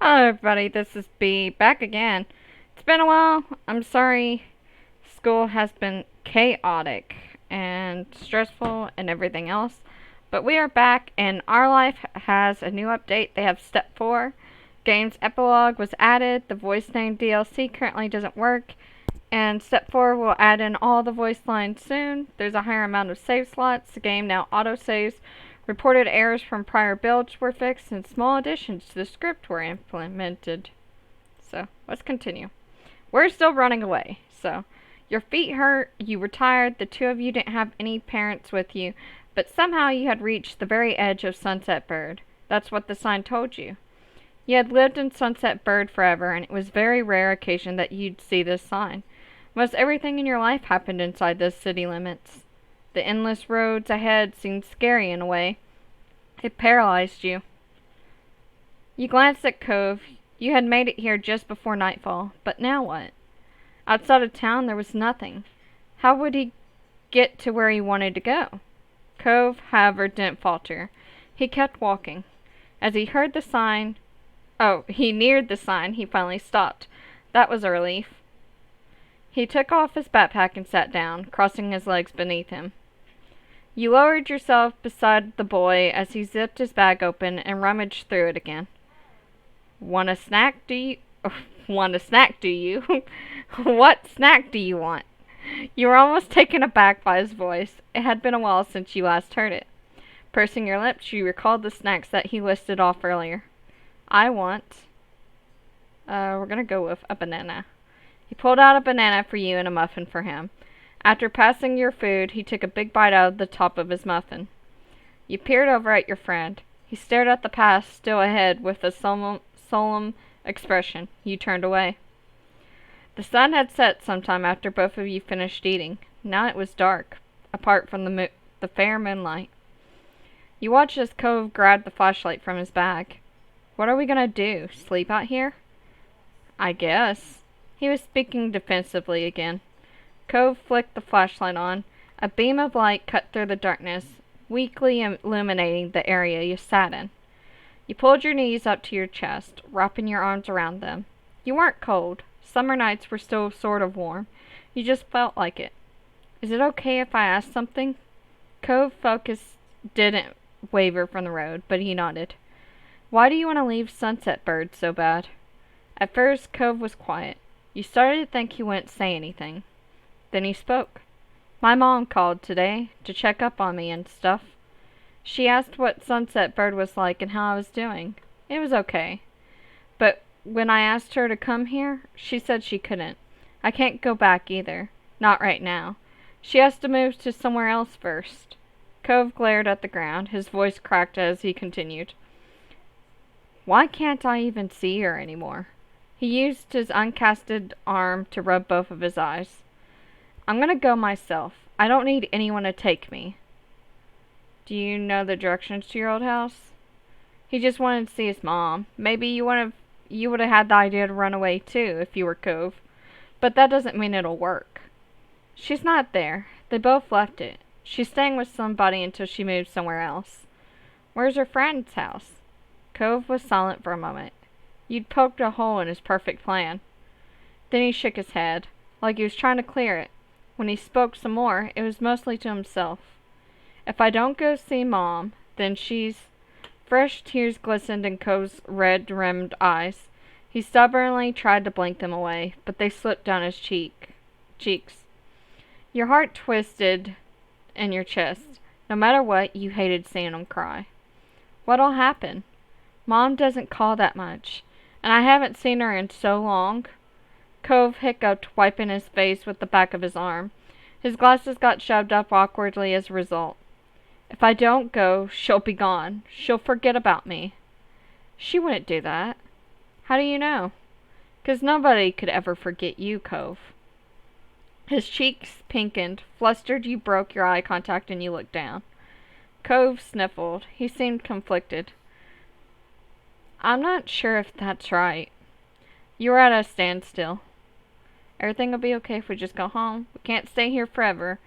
Hello, everybody. This is B back again. It's been a while. I'm sorry. School has been chaotic and stressful and everything else. But we are back, and our life has a new update. They have Step 4. Game's epilogue was added. The voice name DLC currently doesn't work. And Step 4 will add in all the voice lines soon. There's a higher amount of save slots. The game now auto-saves. Reported errors from prior builds were fixed, and small additions to the script were implemented. So, let's continue. We're still running away. So, your feet hurt, you were tired, the two of you didn't have any parents with you, but somehow you had reached the very edge of Sunset Bird. That's what the sign told you. You had lived in Sunset Bird forever, and it was a very rare occasion that you'd see this sign. Most everything in your life happened inside those city limits. The endless roads ahead seemed scary in a way. It paralyzed you. You glanced at Cove. You had made it here just before nightfall, but now what? Outside of town there was nothing. How would he get to where he wanted to go? Cove, however, didn't falter. He kept walking. As he heard the sign, he neared the sign, he finally stopped. That was a relief. He took off his backpack and sat down, crossing his legs beneath him. You lowered yourself beside the boy as he zipped his bag open and rummaged through it again. Want a snack, do you? Want a snack, do you? What snack do you want? You were almost taken aback by his voice. It had been a while since you last heard it. Pursing your lips, you recalled the snacks that he listed off earlier. I want... we're gonna go with a banana. He pulled out a banana for you and a muffin for him. After passing your food, he took a big bite out of the top of his muffin. You peered over at your friend. He stared at the path still ahead with a solemn expression. You turned away. The sun had set sometime after both of you finished eating. Now it was dark, apart from the fair moonlight. You watched as Cove grabbed the flashlight from his bag. What are we gonna do? Sleep out here? I guess. He was speaking defensively again. Cove flicked the flashlight on. A beam of light cut through the darkness, weakly illuminating the area you sat in. You pulled your knees up to your chest, wrapping your arms around them. You weren't cold. Summer nights were still sort of warm. You just felt like it. Is it okay if I ask something? Cove's focus didn't waver from the road, but he nodded. Why do you want to leave Sunset Bird so bad? At first, Cove was quiet. You started to think he wouldn't say anything. Then he spoke. My mom called today to check up on me and stuff. She asked what Sunset Bird was like and how I was doing. It was okay. But when I asked her to come here, she said she couldn't. I can't go back either. Not right now. She has to move to somewhere else first. Cove glared at the ground. His voice cracked as he continued. Why can't I even see her anymore? He used his uncasted arm to rub both of his eyes. I'm gonna go myself. I don't need anyone to take me. Do you know the directions to your old house? He just wanted to see his mom. Maybe you would have had the idea to run away too if you were Cove. But that doesn't mean it'll work. She's not there. They both left it. She's staying with somebody until she moves somewhere else. Where's her friend's house? Cove was silent for a moment. You'd poked a hole in his perfect plan. Then he shook his head, like he was trying to clear it. When he spoke some more, it was mostly to himself. If I don't go see Mom, then she's... Fresh tears glistened in Cove's red-rimmed eyes. He stubbornly tried to blink them away, but they slipped down his cheeks. Your heart twisted in your chest. No matter what, you hated seeing him cry. What'll happen? Mom doesn't call that much, and I haven't seen her in so long. Cove hiccuped, wiping his face with the back of his arm. His glasses got shoved up awkwardly as a result. If I don't go, she'll be gone. She'll forget about me. She wouldn't do that. How do you know? 'Cause nobody could ever forget you, Cove. His cheeks pinkened. Flustered, you broke your eye contact and you looked down. Cove sniffled. He seemed conflicted. I'm not sure if that's right. You were at a standstill. Everything will be okay if we just go home. We can't stay here forever.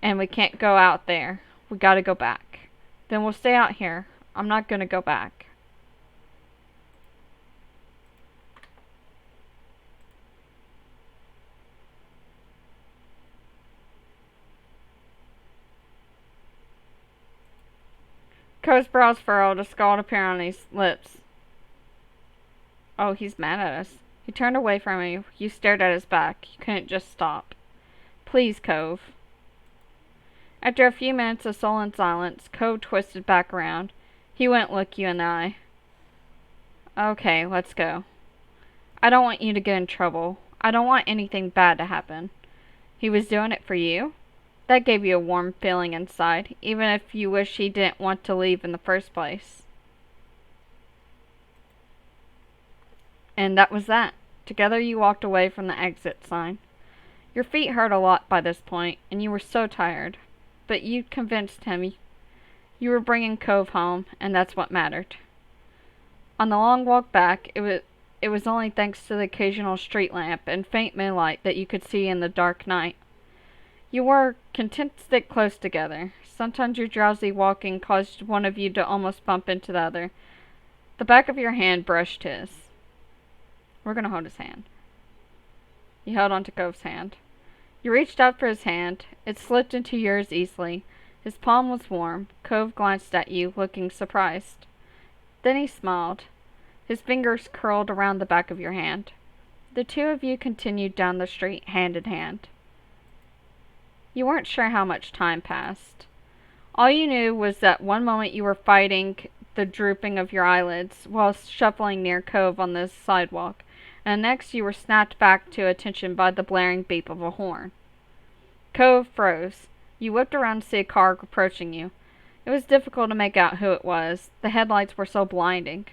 And we can't go out there. We gotta go back. Then we'll stay out here. I'm not gonna go back. Cove's brows furrowed, a scowl appeared on his lips. Oh, he's mad at us. He turned away from you. You stared at his back. You couldn't just stop. Please, Cove. After a few minutes of sullen silence, Cove twisted back around. He wouldn't look you in the eye. Okay, let's go. I don't want you to get in trouble. I don't want anything bad to happen. He was doing it for you? That gave you a warm feeling inside, even if you wish he didn't want to leave in the first place. And that was that. Together you walked away from the exit sign. Your feet hurt a lot by this point, and you were so tired. But you convinced him you were bringing Cove home, and that's what mattered. On the long walk back, it was only thanks to the occasional street lamp and faint moonlight that you could see in the dark night. You were content to stick close together. Sometimes your drowsy walking caused one of you to almost bump into the other. The back of your hand brushed his. We're going to hold his hand. You held onto Cove's hand. You reached out for his hand. It slipped into yours easily. His palm was warm. Cove glanced at you, looking surprised. Then he smiled. His fingers curled around the back of your hand. The two of you continued down the street, hand in hand. You weren't sure how much time passed. All you knew was that one moment you were fighting the drooping of your eyelids while shuffling near Cove on the sidewalk, and next you were snapped back to attention by the blaring beep of a horn. Cove froze. You whipped around to see a car approaching you. It was difficult to make out who it was. The headlights were so blinding.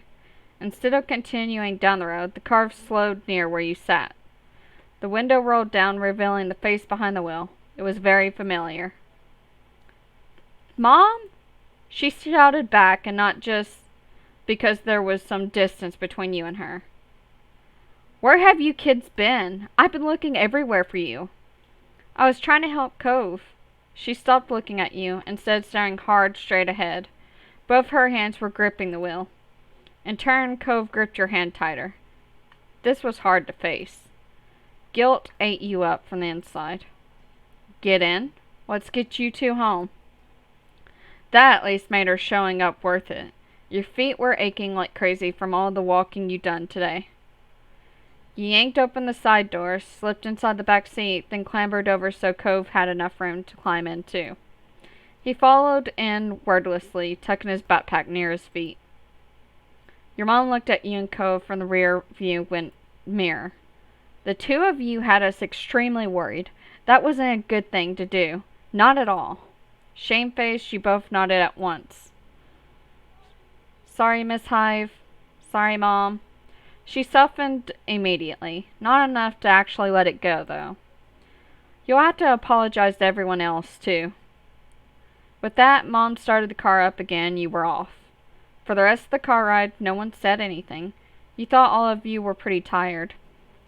Instead of continuing down the road, the car slowed near where you sat. The window rolled down, revealing the face behind the wheel. It was very familiar. Mom? She shouted back, and not just because there was some distance between you and her. Where have you kids been? I've been looking everywhere for you. I was trying to help Cove. She stopped looking at you, instead staring hard straight ahead. Both her hands were gripping the wheel. In turn, Cove gripped your hand tighter. This was hard to face. Guilt ate you up from the inside. Get in? Let's get you two home. That at least made her showing up worth it. Your feet were aching like crazy from all the walking you'd done today. You yanked open the side door, slipped inside the back seat, then clambered over so Cove had enough room to climb in too. He followed in wordlessly, tucking his backpack near his feet. Your mom looked at you and Cove from the rear view mirror. The two of you had us extremely worried. That wasn't a good thing to do. Not at all. Shamefaced, you both nodded at once. Sorry, Miss Hive. Sorry, Mom. She softened immediately. Not enough to actually let it go, though. You'll have to apologize to everyone else, too. With that, Mom started the car up again. You were off. For the rest of the car ride, no one said anything. You thought all of you were pretty tired.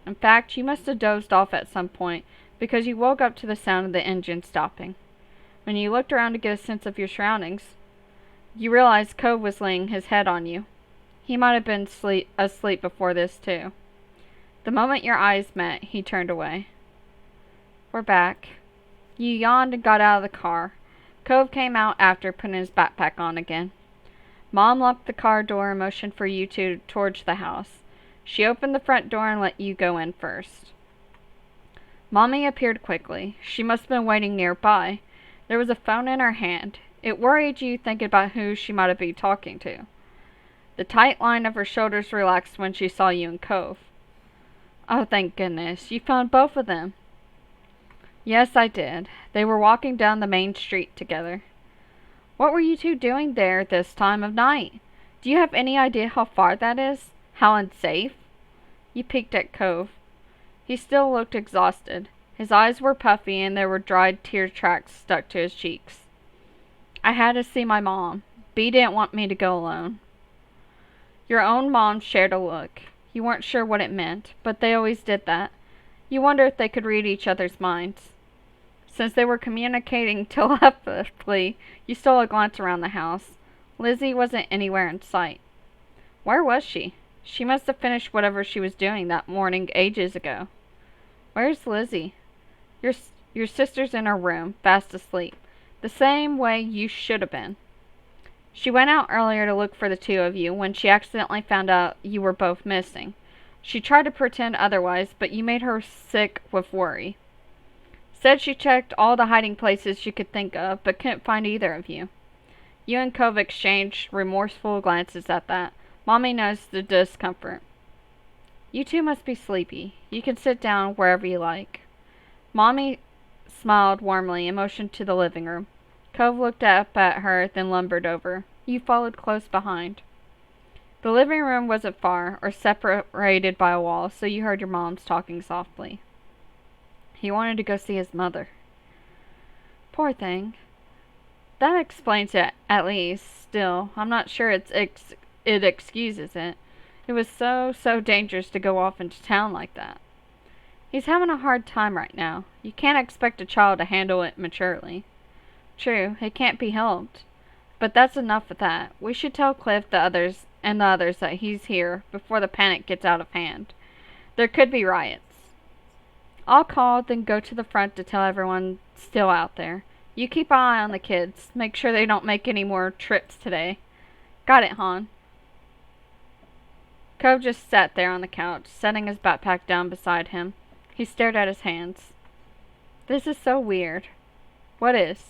In fact, you must have dozed off at some point, because you woke up to the sound of the engine stopping. When you looked around to get a sense of your surroundings, you realized Cove was laying his head on you. He might have been asleep before this, too. The moment your eyes met, he turned away. We're back. You yawned and got out of the car. Cove came out after putting his backpack on again. Mom locked the car door and motioned for you two towards the house. She opened the front door and let you go in first. Mommy appeared quickly. She must have been waiting nearby. There was a phone in her hand. It worried you thinking about who she might have been talking to. The tight line of her shoulders relaxed when she saw you and Cove. Oh, thank goodness. You found both of them. Yes, I did. They were walking down the main street together. What were you two doing there this time of night? Do you have any idea how far that is? How unsafe? You peeked at Cove. He still looked exhausted. His eyes were puffy and there were dried tear tracks stuck to his cheeks. I had to see my mom. Bea didn't want me to go alone. Your own mom shared a look. You weren't sure what it meant, but they always did that. You wondered if they could read each other's minds. Since they were communicating telepathically, you stole a glance around the house. Lizzie wasn't anywhere in sight. Where was she? She must have finished whatever she was doing that morning ages ago. Where's Lizzie? Your sister's in her room, fast asleep. The same way you should have been. She went out earlier to look for the two of you when she accidentally found out you were both missing. She tried to pretend otherwise, but you made her sick with worry. Said she checked all the hiding places she could think of, but couldn't find either of you. You and Cove exchanged remorseful glances at that. Mommy knows the discomfort. You two must be sleepy. You can sit down wherever you like. Mommy smiled warmly and motioned to the living room. Cove looked up at her, then lumbered over. You followed close behind. The living room wasn't far, or separated by a wall, so you heard your moms talking softly. He wanted to go see his mother. Poor thing. That explains it, at least. Still, I'm not sure it excuses it. It was so dangerous to go off into town like that. He's having a hard time right now. You can't expect a child to handle it maturely. True, it can't be helped. But that's enough of that. We should tell Cliff the others that he's here before the panic gets out of hand. There could be riots. I'll call, then go to the front to tell everyone still out there. You keep an eye on the kids. Make sure they don't make any more trips today. Got it, Han. Cove just sat there on the couch, setting his backpack down beside him. He stared at his hands. This is so weird. What is?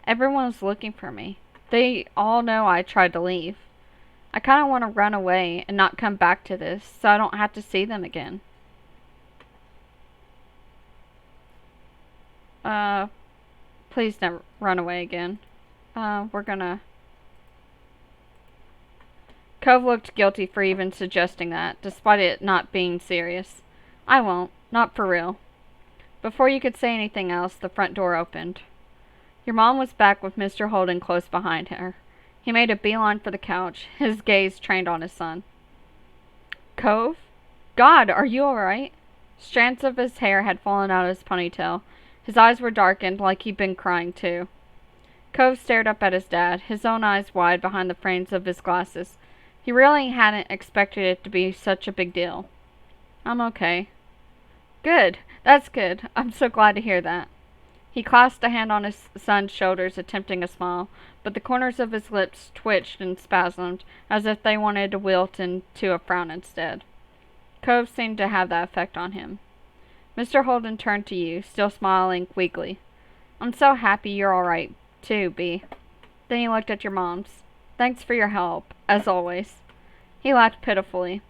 Everyone's looking for me. They all know I tried to leave. I kind of want to run away and not come back to this, so I don't have to see them again. Please never run away again. We're gonna... Cove looked guilty for even suggesting that, despite it not being serious. I won't. Not for real. Before you could say anything else, the front door opened. Your mom was back with Mr. Holden close behind her. He made a beeline for the couch, his gaze trained on his son. Cove? God, are you alright? Strands of his hair had fallen out of his ponytail. His eyes were darkened, like he'd been crying too. Cove stared up at his dad, his own eyes wide behind the frames of his glasses. He really hadn't expected it to be such a big deal. I'm okay. Good. That's good. I'm so glad to hear that. He clasped a hand on his son's shoulders, attempting a smile, but the corners of his lips twitched and spasmed, as if they wanted to wilt into a frown instead. Cove seemed to have that effect on him. Mr. Holden turned to you, still smiling weakly. I'm so happy you're all right, too, Bee. Then he looked at your moms. Thanks for your help, as always. He laughed pitifully.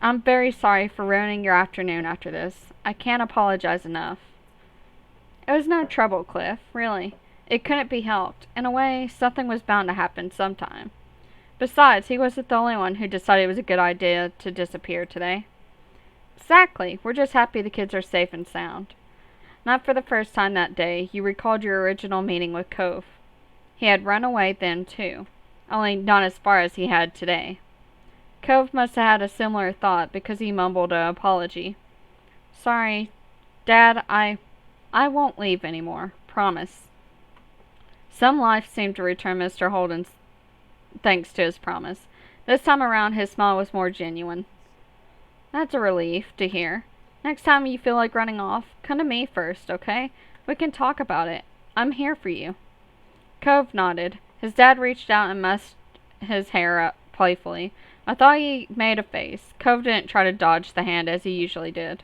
I'm very sorry for ruining your afternoon after this. I can't apologize enough. It was no trouble, Cliff, really. It couldn't be helped. In a way, something was bound to happen sometime. Besides, he wasn't the only one who decided it was a good idea to disappear today. Exactly. We're just happy the kids are safe and sound. Not for the first time that day, you recalled your original meeting with Cove. He had run away then, too. Only not as far as he had today. Cove must have had a similar thought because he mumbled an apology. Sorry, Dad, I won't leave anymore. Promise. Some life seemed to return Mr. Holden's thanks to his promise. This time around, his smile was more genuine. That's a relief to hear. Next time you feel like running off, come to me first, okay? We can talk about it. I'm here for you. Cove nodded. His dad reached out and mussed his hair up playfully. I thought he made a face. Cove didn't try to dodge the hand as he usually did.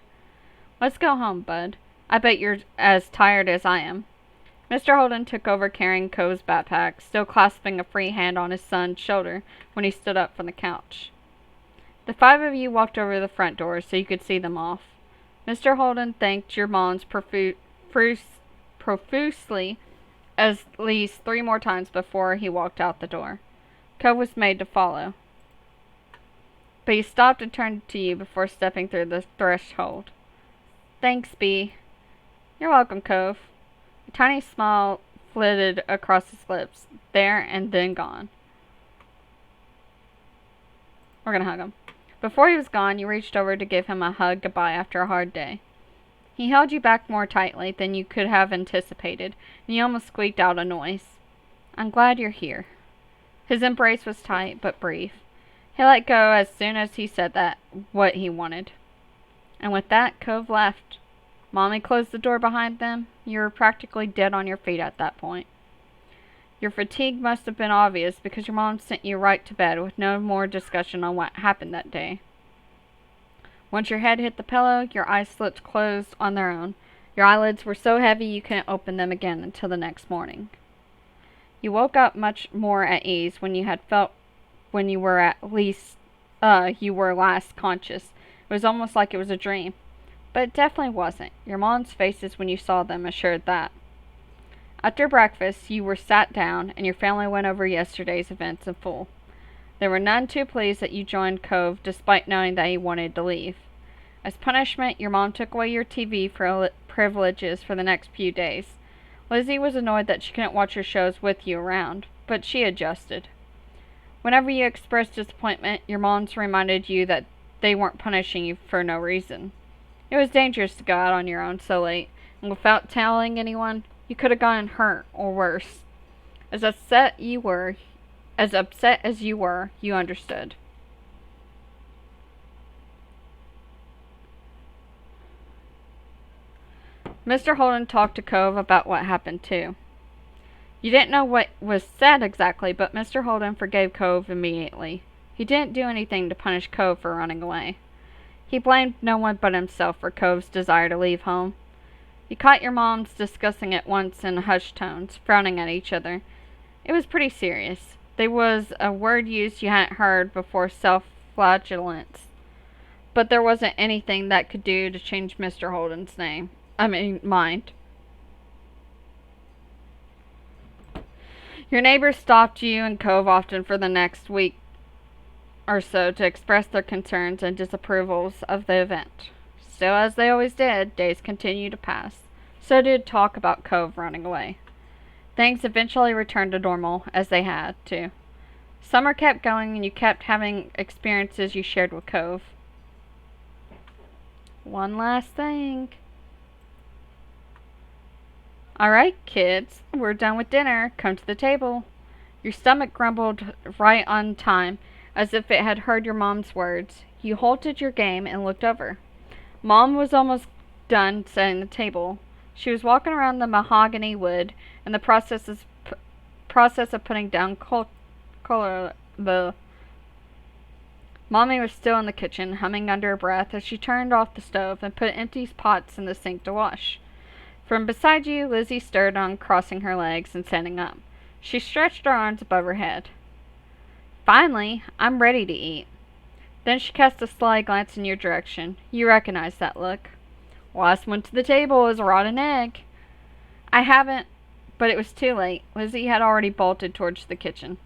Let's go home, bud. I bet you're as tired as I am. Mr. Holden took over carrying Cove's backpack, still clasping a free hand on his son's shoulder when he stood up from the couch. The five of you walked over to the front door so you could see them off. Mr. Holden thanked your moms profusely at least 3 more times before he walked out the door. Cove was made to follow. But he stopped and turned to you before stepping through the threshold. Thanks, Bee. You're welcome, Cove. A tiny smile flitted across his lips, there and then gone. We're gonna hug him. Before he was gone, you reached over to give him a hug goodbye after a hard day. He held you back more tightly than you could have anticipated, and you almost squeaked out a noise. I'm glad you're here. His embrace was tight, but brief. He let go as soon as he said what he wanted. And with that, Cove left. Mommy closed the door behind them. You were practically dead on your feet at that point. Your fatigue must have been obvious because your mom sent you right to bed with no more discussion on what happened that day. Once your head hit the pillow, your eyes slipped closed on their own. Your eyelids were so heavy you couldn't open them again until the next morning. You woke up much more at ease when you had felt when you were at least you were last conscious. It was almost like it was a dream. But it definitely wasn't. Your mom's faces when you saw them assured that. After breakfast, you were sat down, and your family went over yesterday's events in full. They were none too pleased that you joined Cove, despite knowing that he wanted to leave. As punishment, your mom took away your TV privileges for the next few days. Lizzie was annoyed that she couldn't watch her shows with you around, but she adjusted. Whenever you expressed disappointment, your moms reminded you that they weren't punishing you for no reason. It was dangerous to go out on your own so late, and without telling anyone, you could have gotten hurt, or worse. As upset as you were, you understood. Mr. Holden talked to Cove about what happened too. You didn't know what was said exactly, but Mr. Holden forgave Cove immediately. He didn't do anything to punish Cove for running away. He blamed no one but himself for Cove's desire to leave home. You caught your moms discussing it once in hushed tones, frowning at each other. It was pretty serious. There was a word used you hadn't heard before, self-flagellance. But there wasn't anything that could do to change Mr. Holden's mind. Your neighbors stopped you and Cove often for the next week or so to express their concerns and disapprovals of the event. Still, as they always did, days continued to pass. So did talk about Cove running away. Things eventually returned to normal, as they had to. Summer kept going and you kept having experiences you shared with Cove. One last thing. Alright, kids, we're done with dinner. Come to the table. Your stomach grumbled right on time, as if it had heard your mom's words. You halted your game and looked over. Mom was almost done setting the table. She was walking around the mahogany wood in the process of putting down the. Mommy was still in the kitchen, humming under her breath as she turned off the stove and put empty pots in the sink to wash. From beside you, Lizzie stirred on, crossing her legs and standing up. She stretched her arms above her head. Finally, I'm ready to eat. Then she cast a sly glance in your direction. You recognized that look. Last one to the table is a rotten egg. I haven't, but it was too late. Lizzie had already bolted towards the kitchen.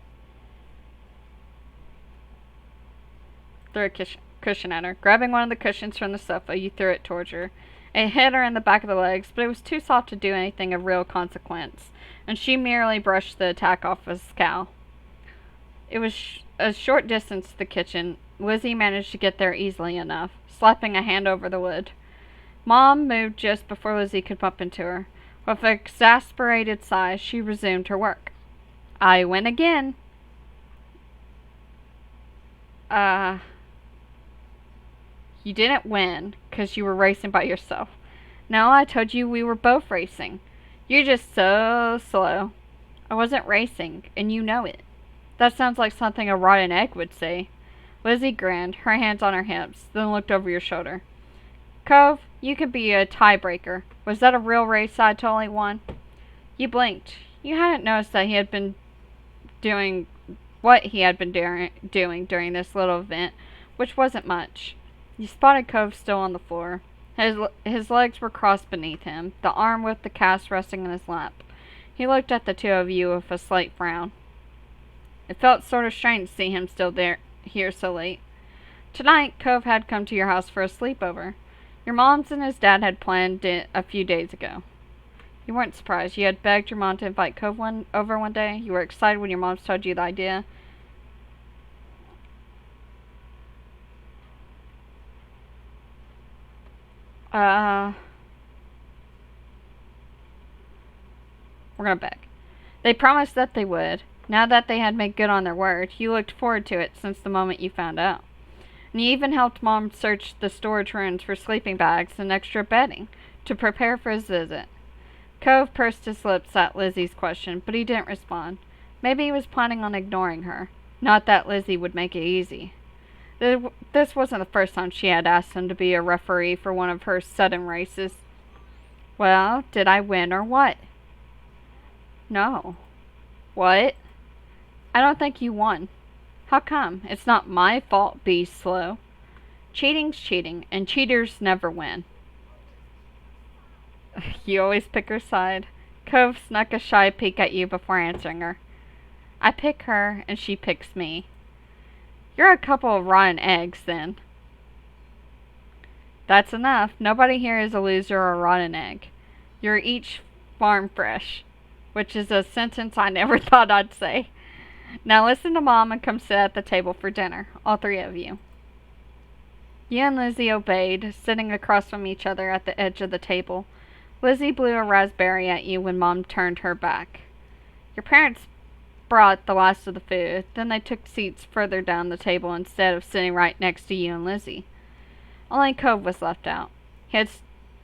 Threw a cushion at her. Grabbing one of the cushions from the sofa, you threw it towards her. It hit her in the back of the legs, but it was too soft to do anything of real consequence, and she merely brushed the attack off with a scowl. It was a short distance to the kitchen. Lizzie managed to get there easily enough, slapping a hand over the wood. Mom moved just before Lizzie could bump into her. With an exasperated sigh, she resumed her work. I win again. You didn't win, 'cause you were racing by yourself. No, I told you we were both racing. You're just so slow. I wasn't racing, and you know it. That sounds like something a rotten egg would say. Lizzie grinned, her hands on her hips, then looked over your shoulder. Cove, you could be a tiebreaker. Was that a real race I totally won? You blinked. You hadn't noticed that he had been doing what he had been doing during this little event, which wasn't much. You spotted Cove still on the floor. His legs were crossed beneath him, the arm with the cast resting in his lap. He looked at the two of you with a slight frown. It felt sort of strange to see him still here so late. Tonight, Cove had come to your house for a sleepover. Your moms and his dad had planned it a few days ago. You weren't surprised. You had begged your mom to invite Cove over one day. You were excited when your moms told you the idea. We're gonna beg. They promised that they would. Now that they had made good on their word, you looked forward to it since the moment you found out. And you even helped Mom search the storage rooms for sleeping bags and extra bedding to prepare for his visit. Cove pursed his lips at Lizzie's question, but he didn't respond. Maybe he was planning on ignoring her. Not that Lizzie would make it easy. This wasn't the first time she had asked him to be a referee for one of her sudden races. Well, did I win or what? No. What? I don't think you won. How come? It's not my fault, be slow. Cheating's cheating, and cheaters never win. You always pick her side. Cove snuck a shy peek at you before answering her. I pick her, and she picks me. You're a couple of rotten eggs, then. That's enough. Nobody here is a loser or a rotten egg. You're each farm fresh, which is a sentence I never thought I'd say. Now listen to Mom and come sit at the table for dinner, all three of you. You and Lizzie obeyed, sitting across from each other at the edge of the table. Lizzie blew a raspberry at you when Mom turned her back. Your parents brought the last of the food, then they took seats further down the table instead of sitting right next to you and Lizzie. Only Cove was left out. He had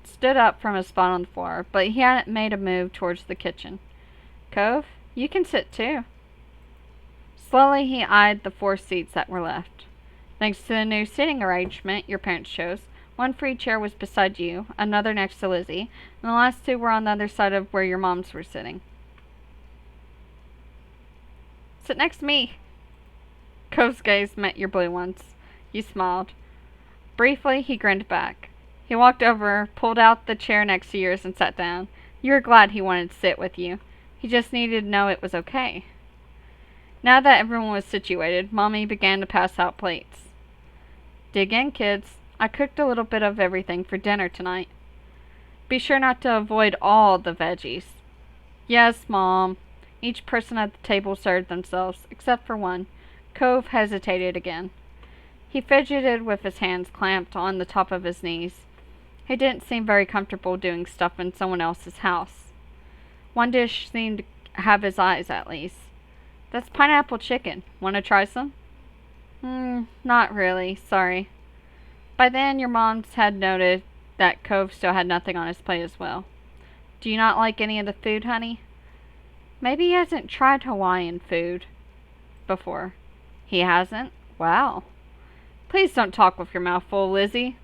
stood up from his spot on the floor, but he hadn't made a move towards the kitchen. Cove, you can sit too. Slowly he eyed the 4 seats that were left. Thanks to the new sitting arrangement your parents chose, one free chair was beside you, another next to Lizzie, and the last 2 were on the other side of where your moms were sitting. Sit next to me. Cove's gaze met your blue ones. You smiled. Briefly, he grinned back. He walked over, pulled out the chair next to yours, and sat down. You were glad he wanted to sit with you. He just needed to know it was okay. Now that everyone was situated, Mommy began to pass out plates. Dig in, kids. I cooked a little bit of everything for dinner tonight. Be sure not to avoid all the veggies. Yes, Mom. Each person at the table served themselves, except for one. Cove hesitated again. He fidgeted with his hands clamped on the top of his knees. He didn't seem very comfortable doing stuff in someone else's house. One dish seemed to have his eyes, at least. That's pineapple chicken. Want to try some? Not really. Sorry. By then, your moms had noted that Cove still had nothing on his plate as well. Do you not like any of the food, honey? Maybe he hasn't tried Hawaiian food before. He hasn't? Wow. Please don't talk with your mouth full, Lizzie.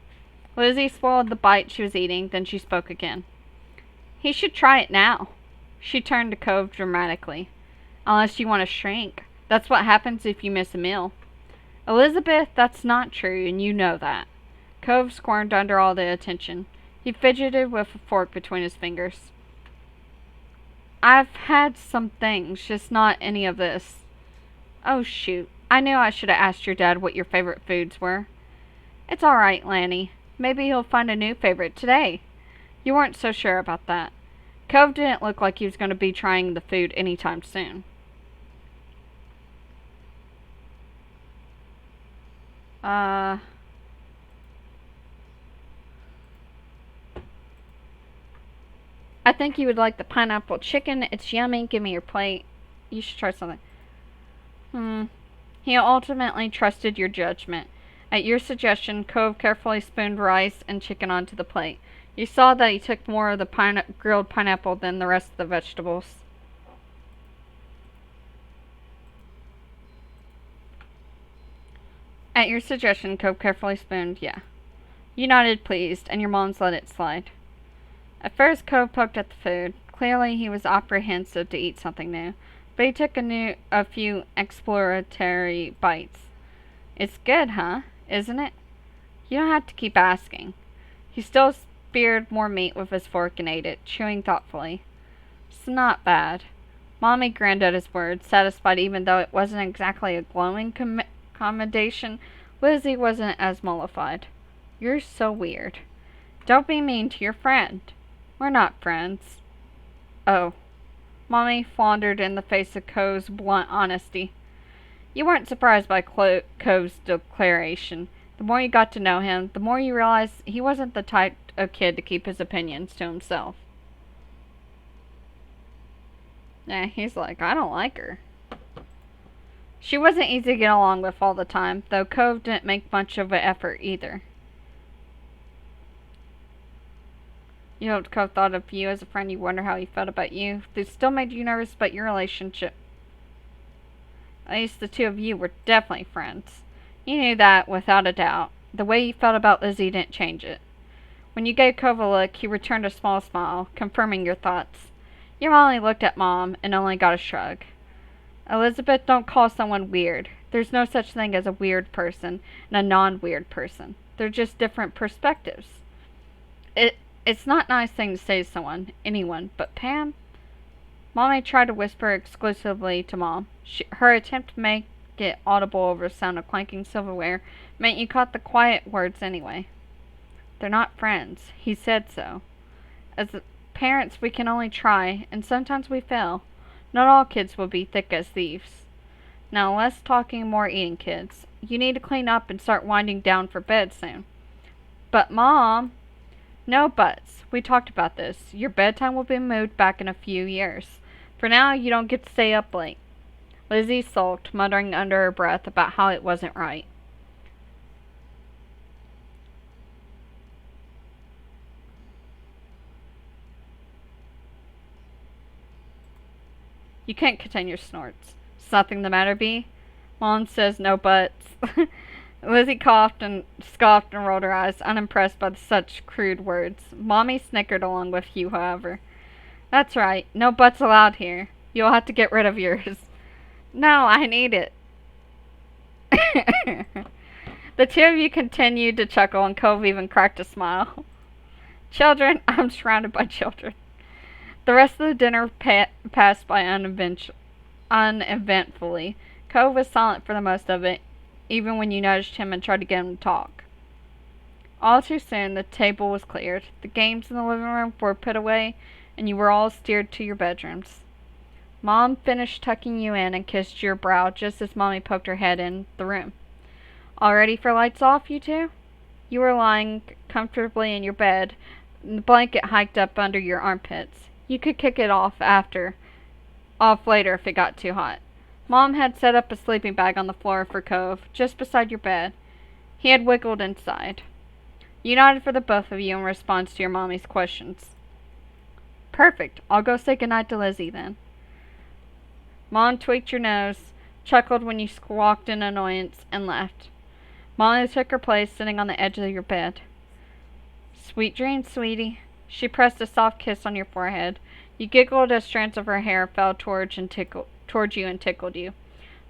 Lizzie swallowed the bite she was eating, then she spoke again. He should try it now. She turned to Cove dramatically. Unless you want to shrink. That's what happens if you miss a meal. Elizabeth, that's not true, and you know that. Cove squirmed under all the attention. He fidgeted with a fork between his fingers. I've had some things, just not any of this. Oh, shoot. I knew I should have asked your dad what your favorite foods were. It's all right, Lanny. Maybe he'll find a new favorite today. You weren't so sure about that. Cove didn't look like he was going to be trying the food anytime soon. I think you would like the pineapple chicken. It's yummy. Give me your plate. You should try something. He ultimately trusted your judgment. At your suggestion, Cove carefully spooned rice and chicken onto the plate. You saw that he took more of the grilled pineapple than the rest of the vegetables. At your suggestion, Cove carefully spooned, yeah. You nodded pleased, and your moms let it slide. At first, Cove poked at the food. Clearly, he was apprehensive to eat something new, but he took a few exploratory bites. It's good, huh? Isn't it? You don't have to keep asking. He still speared more meat with his fork and ate it, chewing thoughtfully. It's not bad. Mommy grinned at his words, satisfied even though it wasn't exactly a glowing commendation. Lizzie wasn't as mollified. You're so weird. Don't be mean to your friend. We're not friends. Oh. Mommy floundered in the face of Cove's blunt honesty. You weren't surprised by Cove's declaration. The more you got to know him, the more you realized he wasn't the type of kid to keep his opinions to himself. He's like, I don't like her. She wasn't easy to get along with all the time, though Cove didn't make much of an effort either. You hoped Cove thought of you as a friend. You wonder how he felt about you. They still made you nervous about your relationship. At least the two of you were definitely friends. You knew that without a doubt. The way you felt about Lizzie didn't change it. When you gave Cove a look, he returned a small smile, confirming your thoughts. Your mom only looked at Mom and only got a shrug. Elizabeth, don't call someone weird. There's no such thing as a weird person and a non-weird person. They're just different perspectives. It's not a nice thing to say to someone, anyone, but Pam. Mommy tried to whisper exclusively to Mom. Her attempt to make it audible over the sound of clanking silverware meant you caught the quiet words anyway. They're not friends. He said so. As parents, we can only try, and sometimes we fail. Not all kids will be thick as thieves. Now, less talking, more eating, kids. You need to clean up and start winding down for bed soon. But, Mom... No buts. We talked about this. Your bedtime will be moved back in a few years. For now, you don't get to stay up late. Lizzie sulked, muttering under her breath about how it wasn't right. You can't contain your snorts. Is nothing the matter, Bee? Mom says no buts. Lizzie coughed and scoffed and rolled her eyes, unimpressed by such crude words. Mommy snickered along with Hugh, however. That's right. No buts allowed here. You'll have to get rid of yours. No, I need it. The two of you continued to chuckle, and Cove even cracked a smile. Children, I'm surrounded by children. The rest of the dinner passed by uneventfully. Cove was silent for the most of it, even when you nudged him and tried to get him to talk. All too soon, the table was cleared. The games in the living room were put away, and you were all steered to your bedrooms. Mom finished tucking you in and kissed your brow just as Mommy poked her head in the room. All ready for lights off, you two? You were lying comfortably in your bed, the blanket hiked up under your armpits. You could kick it off later if it got too hot. Mom had set up a sleeping bag on the floor for Cove, just beside your bed. He had wiggled inside. You nodded for the both of you in response to your mommy's questions. Perfect. I'll go say goodnight to Lizzie then. Mom tweaked your nose, chuckled when you squawked in annoyance, and left. Molly took her place sitting on the edge of your bed. Sweet dreams, sweetie. She pressed a soft kiss on your forehead. You giggled as strands of her hair fell towards you and tickled you.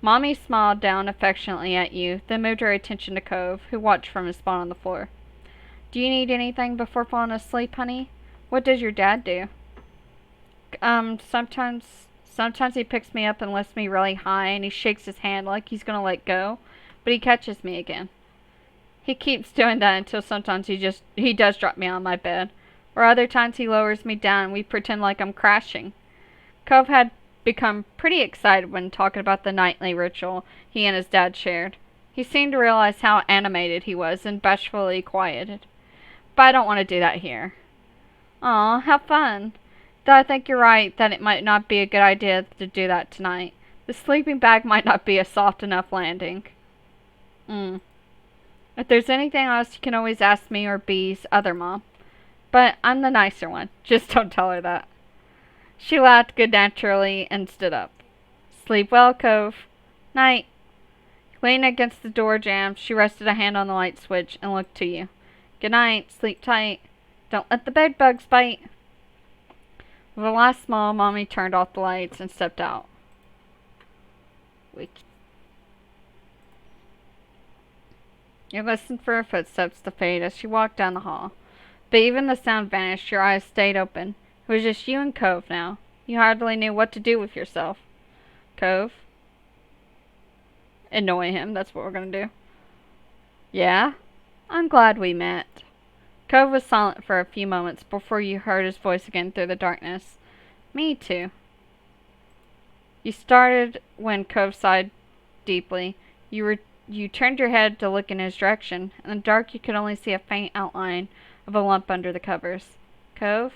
Mommy smiled down affectionately at you, then moved her attention to Cove, who watched from his spot on the floor. Do you need anything before falling asleep, honey? What does your dad do? Sometimes he picks me up and lifts me really high, and he shakes his hand like he's gonna let go, but he catches me again. He keeps doing that until sometimes he does drop me on my bed. Or other times he lowers me down and we pretend like I'm crashing. Cove had become pretty excited when talking about the nightly ritual he and his dad shared. He seemed to realize how animated he was and bashfully quieted. But I don't want to do that here. Aw, how fun. Though I think you're right that it might not be a good idea to do that tonight. The sleeping bag might not be a soft enough landing. If there's anything else, you can always ask me or Bee's other mom. But I'm the nicer one. Just don't tell her that. She laughed good naturally and stood up. Sleep well, Cove. Night. Leaning against the door jamb, she rested a hand on the light switch and looked to you. Good night. Sleep tight. Don't let the bed bugs bite. With a last smile, Mommy turned off the lights and stepped out. You listened for her footsteps to fade as she walked down the hall. But even the sound vanished, your eyes stayed open. It was just you and Cove now. You hardly knew what to do with yourself. Cove? Annoy him, that's what we're gonna do. Yeah? I'm glad we met. Cove was silent for a few moments before you heard his voice again through the darkness. Me too. You started when Cove sighed deeply. You turned your head to look in his direction. In the dark you could only see a faint outline of a lump under the covers. Cove?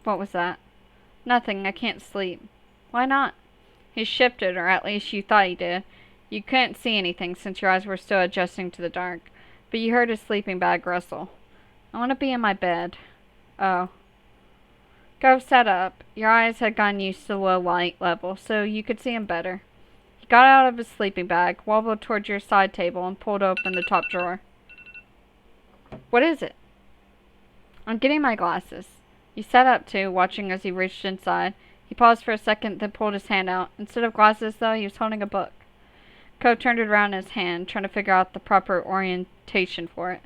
What was that? Nothing, I can't sleep. Why not? He shifted, or at least you thought he did. You couldn't see anything since your eyes were still adjusting to the dark, but you heard his sleeping bag rustle. I want to be in my bed. Oh. Cove sat up. Your eyes had gotten used to the low light level, so you could see him better. He got out of his sleeping bag, wobbled towards your side table, and pulled open the top drawer. What is it? I'm getting my glasses. You sat up too, watching as he reached inside. He paused for a second, then pulled his hand out. Instead of glasses, though, he was holding a book. Cove turned it around in his hand, trying to figure out the proper orientation for it.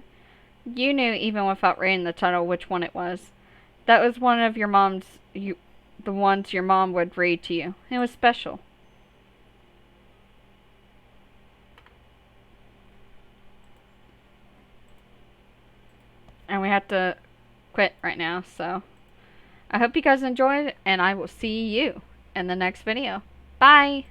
You knew, even without reading the title, which one it was. That was one of the ones your mom would read to you. It was special. And we have to quit right now, so I hope you guys enjoyed, and I will see you in the next video. Bye!